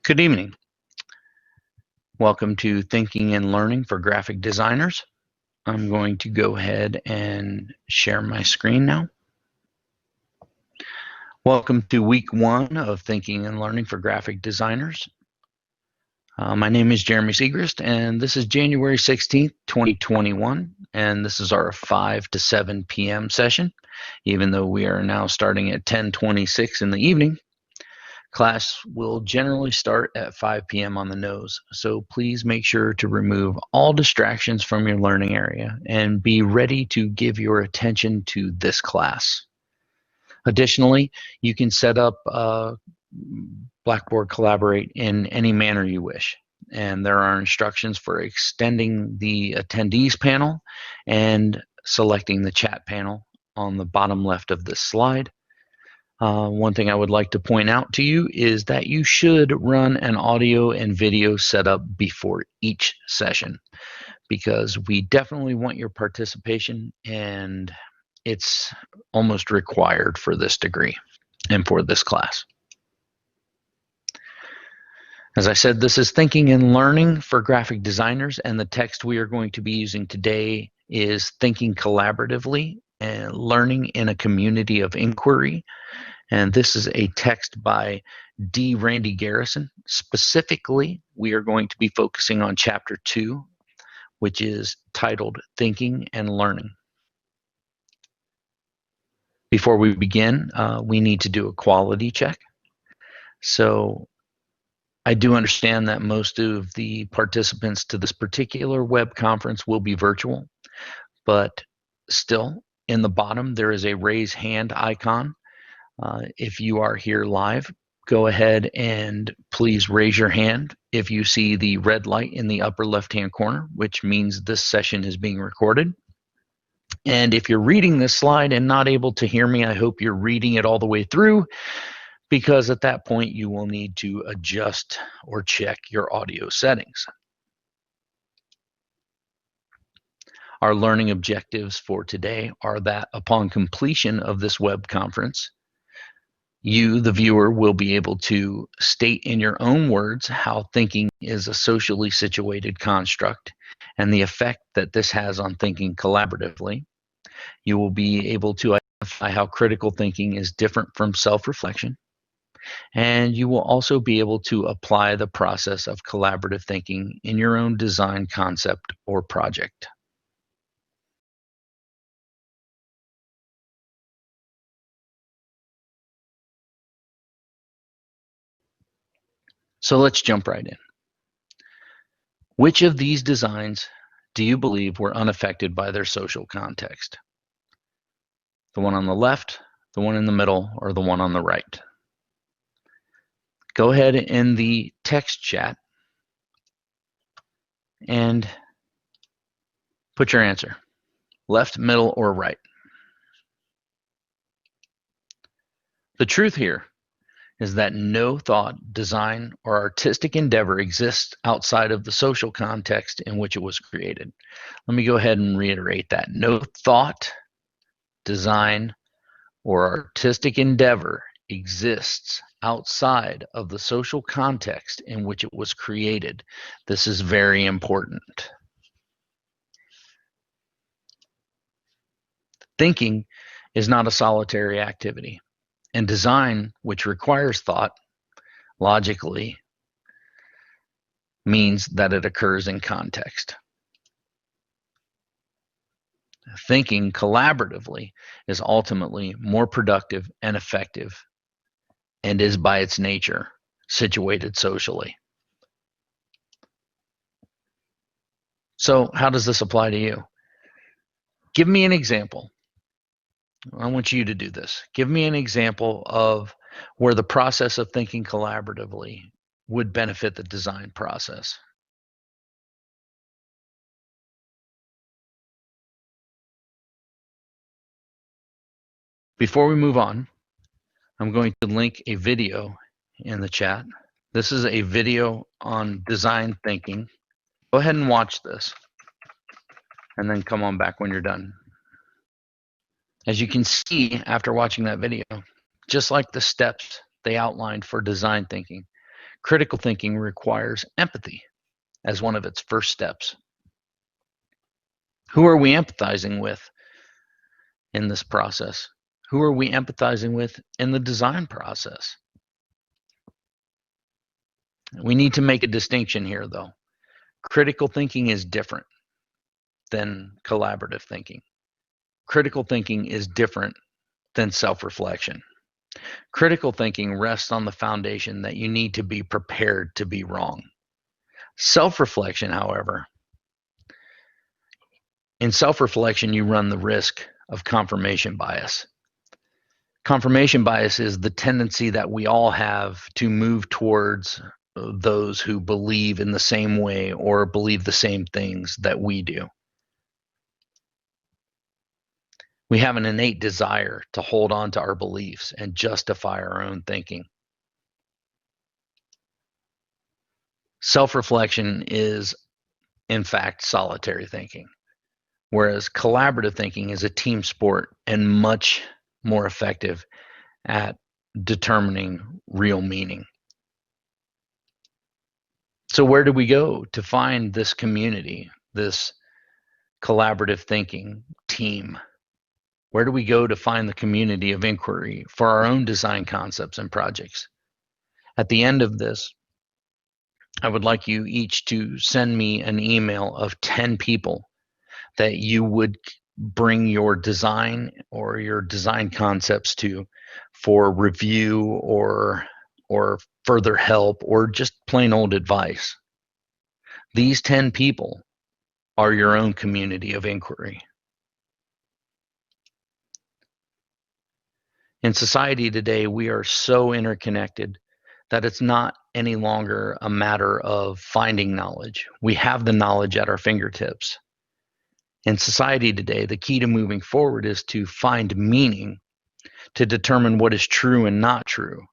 Good evening. Welcome to Thinking and Learning for Graphic Designers. I'm going to go ahead and share my screen now. Welcome to week 1 of Thinking and Learning for Graphic Designers. My name is Jeremy Segrist, and this is January 16th, 2021, and this is our 5 to 7 p.m. session, even though we are now starting at 10:26 in the evening. Class will generally start at 5 p.m. on the nose, so please make sure to remove all distractions from your learning area and be ready to give your attention to this class. Additionally, you can set up Blackboard Collaborate in any manner you wish, and there are instructions for extending the attendees panel and selecting the chat panel on the bottom left of this slide. One thing I would like to point out to you is that you should run an audio and video setup before each session, because we definitely want your participation, and it's almost required for this degree and for this class. As I said, this is Thinking and Learning for Graphic Designers, and the text we are going to be using today is Thinking Collaboratively and Learning in a Community of Inquiry. And this is a text by D. Randy Garrison. Specifically, we are going to be focusing on Chapter 2, which is titled Thinking and Learning. Before we begin, we need to do a quality check. So I do understand that most of the participants to this particular web conference will be virtual, but still, in the bottom, there is a raise hand icon. If you are here live, go ahead and please raise your hand if you see the red light in the upper left-hand corner, which means this session is being recorded. And if you're reading this slide and not able to hear me, I hope you're reading it all the way through, because at that point you will need to adjust or check your audio settings. Our learning objectives for today are that upon completion of this web conference, you, the viewer, will be able to state in your own words how thinking is a socially situated construct and the effect that this has on thinking collaboratively. You will be able to identify how critical thinking is different from self-reflection, and you will also be able to apply the process of collaborative thinking in your own design concept or project. So let's jump right in. Which of these designs do you believe were unaffected by their social context? The one on the left, the one in the middle, or the one on the right? Go ahead in the text chat and put your answer. Left, middle, or right? The truth here is that no thought, design, or artistic endeavor exists outside of the social context in which it was created. Let me go ahead and reiterate that. No thought, design, or artistic endeavor exists outside of the social context in which it was created. This is very important. Thinking is not a solitary activity. And design, which requires thought, logically, means that it occurs in context. Thinking collaboratively is ultimately more productive and effective, and is by its nature situated socially. So how does this apply to you? Give me an example. I want you to do this. Give me an example of where the process of thinking collaboratively would benefit the design process. Before we move on, I'm going to link a video in the chat. This is a video on design thinking. Go ahead and watch this, and then come on back when you're done. As you can see after watching that video, just like the steps they outlined for design thinking, Critical thinking requires empathy as one of its first steps. Who are we empathizing with in this process? Who are we empathizing with in the design process? We need to make a distinction here, though. Critical thinking is different than collaborative thinking. Critical thinking is different than self-reflection. Critical thinking rests on the foundation that you need to be prepared to be wrong. Self-reflection, however, in self-reflection, you run the risk of confirmation bias. Confirmation bias is the tendency that we all have to move towards those who believe in the same way or believe the same things that we do. We have an innate desire to hold on to our beliefs and justify our own thinking. Self-reflection is, in fact, solitary thinking, whereas collaborative thinking is a team sport and much more effective at determining real meaning. So where do we go to find this community, this collaborative thinking team? Where do we go to find the community of inquiry for our own design concepts and projects? At the end of this, I would like you each to send me an email of 10 people that you would bring your design or your design concepts to for review or further help or just plain old advice. These 10 people are your own community of inquiry. In society today, we are so interconnected that it's not any longer a matter of finding knowledge. We have the knowledge at our fingertips. In society today, the key to moving forward is to find meaning, to determine what is true and not true.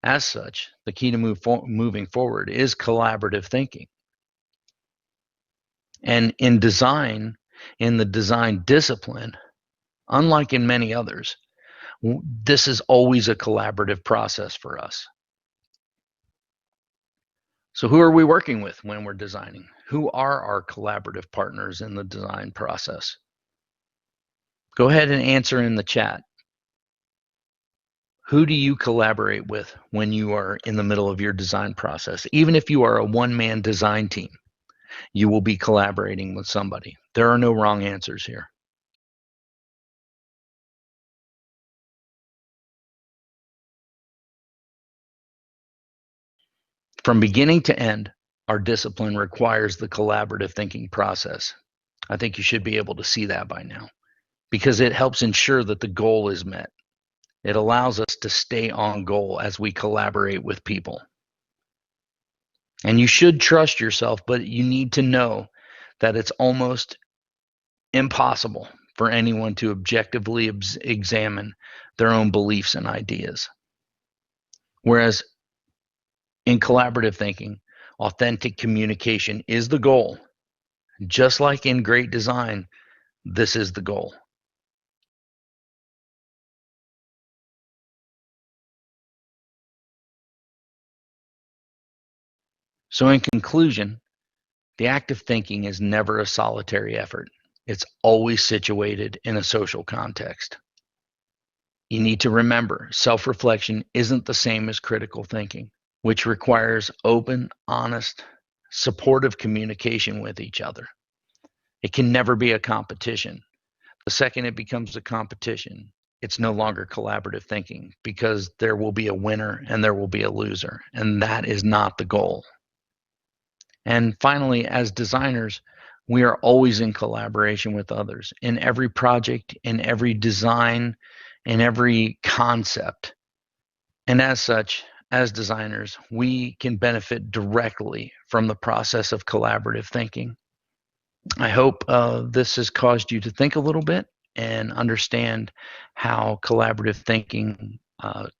As such, the key to moving forward is collaborative thinking. And in design, in the design discipline, unlike in many others, this is always a collaborative process for us. So who are we working with when we're designing? Who are our collaborative partners in the design process? Go ahead and answer in the chat. Who do you collaborate with when you are in the middle of your design process? Even if you are a one-man design team, you will be collaborating with somebody. There are no wrong answers here. From beginning to end, our discipline requires the collaborative thinking process. I think you should be able to see that by now because it helps ensure that the goal is met. It allows us to stay on goal as we collaborate with people. And you should trust yourself, but you need to know that it's almost impossible for anyone to objectively examine their own beliefs and ideas. Whereas in collaborative thinking, authentic communication is the goal. Just like in great design, this is the goal. So in conclusion, the act of thinking is never a solitary effort. It's always situated in a social context. You need to remember, self-reflection isn't the same as critical thinking, which requires open, honest, supportive communication with each other. It can never be a competition. The second it becomes a competition, it's no longer collaborative thinking because there will be a winner and there will be a loser, and that is not the goal. And finally, as designers, we are always in collaboration with others in every project, in every design, in every concept. And as such, as designers, we can benefit directly from the process of collaborative thinking. I hope this has caused you to think a little bit and understand how collaborative thinking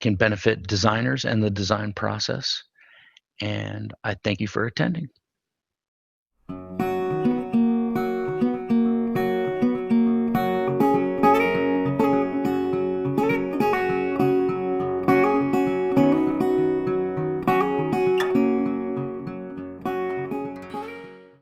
can benefit designers and the design process. And I thank you for attending.